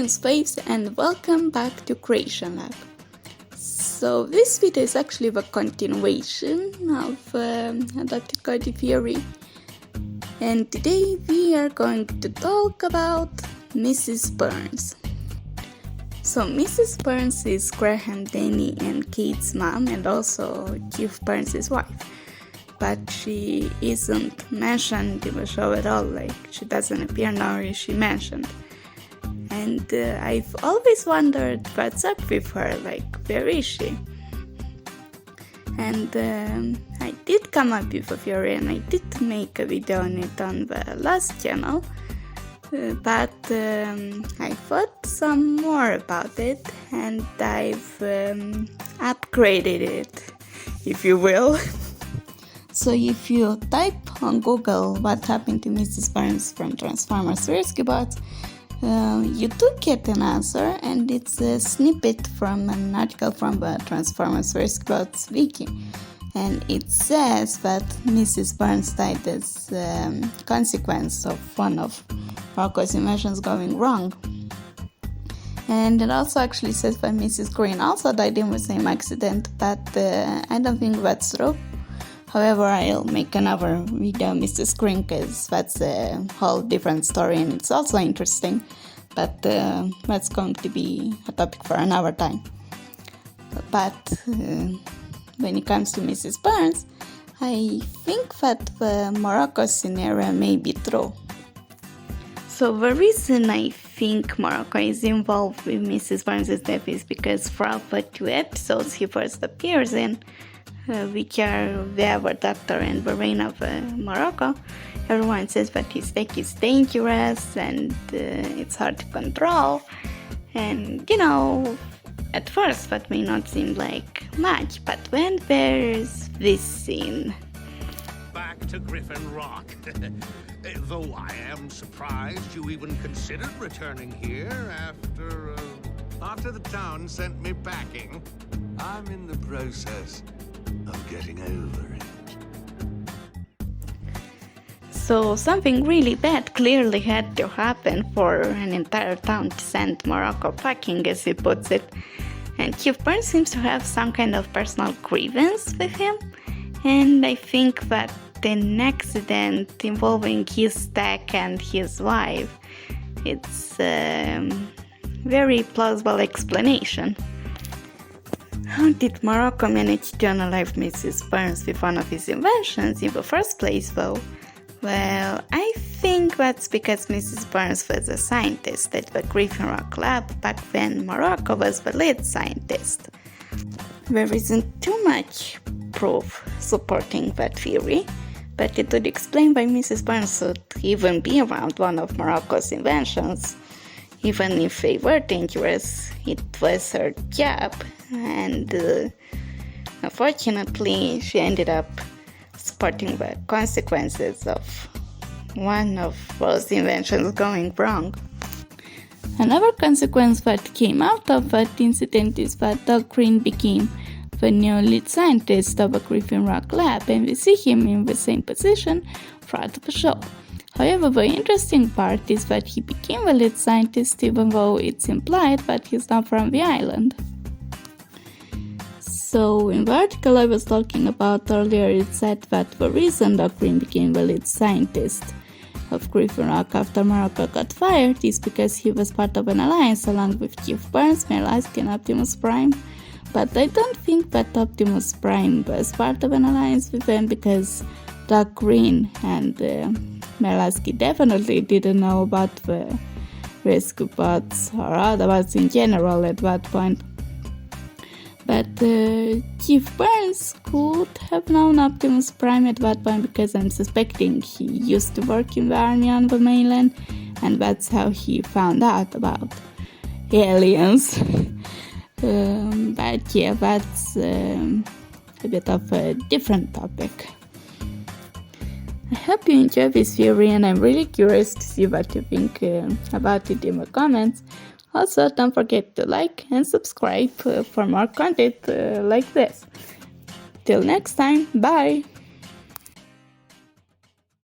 Greetings waves and welcome back to Creation Lab. So this video is actually the continuation of adapted Cody theory, and today we are going to talk about Mrs. Burns. So Mrs. Burns is Graham, Danny and Kate's mom and also Chief Burns' wife. But she isn't mentioned in the show at all, like she doesn't appear nor is she mentioned. And I've always wondered what's up with her, like where is she? And I did come up with a theory and I did make a video on it on the last channel, but I thought some more about it and I've upgraded it, if you will. So if you type on Google what happened to Mrs. Burns from Transformers Rescue Bots, you do get an answer, and it's a snippet from an article from the Transformers Rescue Bots wiki. And it says that Mrs. Burns died as a consequence of one of Rocco's inventions going wrong. And it also actually says that Mrs. Green also died in the same accident, but I don't think that's true. However, I'll make another video on Mrs. Green because that's a whole different story and it's also interesting, but that's going to be a topic for another time. But when it comes to Mrs. Burns, I think that the Morocco scenario may be true. So the reason I think Morocco is involved with Mrs. Burns' death is because throughout the 2 episodes he first appears in, which are the Ever Doctor and the Reign of Morocco, everyone says that his tech is dangerous and it's hard to control. And you know, at first that may not seem like much, but when there's this scene. Back to Griffin Rock. Though I am surprised you even considered returning here after the town sent me packing. I'm in the process of getting over it. So something really bad clearly had to happen for an entire town to send Morocco packing, as he puts it. And Chief Burns seems to have some kind of personal grievance with him. And I think that an accident involving his tech and his wife, it's a very plausible explanation. How did Morocco manage to unalive Mrs. Burns with one of his inventions in the first place, though? Well, I think that's because Mrs. Burns was a scientist at the Griffin Rock lab back when Morocco was the lead scientist. There isn't too much proof supporting that theory, but it would explain why Mrs. Burns would even be around one of Morocco's inventions. Even if they were dangerous, it was her job, and unfortunately she ended up supporting the consequences of one of those inventions going wrong. Another consequence that came out of that incident is that Doug Green became the new lead scientist of the Griffin Rock lab, and we see him in the same position throughout the show. However, the interesting part is that he became the lead scientist even though it's implied that he's not from the island. So in the article I was talking about earlier, it said that the reason Doc Green became the lead scientist of Griffin Rock after Morocco got fired is because he was part of an alliance along with Chief Burns, MacLeod and Optimus Prime. But I don't think that Optimus Prime was part of an alliance with them, because Doc Green and MacLeod definitely didn't know about the rescue bots or Autobots in general at that point. But Chief Burns could have known Optimus Prime at that point, because I'm suspecting he used to work in the army on the mainland, and that's how he found out about aliens. But yeah, that's a bit of a different topic. I hope you enjoyed this theory, and I'm really curious to see what you think about it in the comments. Also, don't forget to like and subscribe for more content like this. Till next time, bye!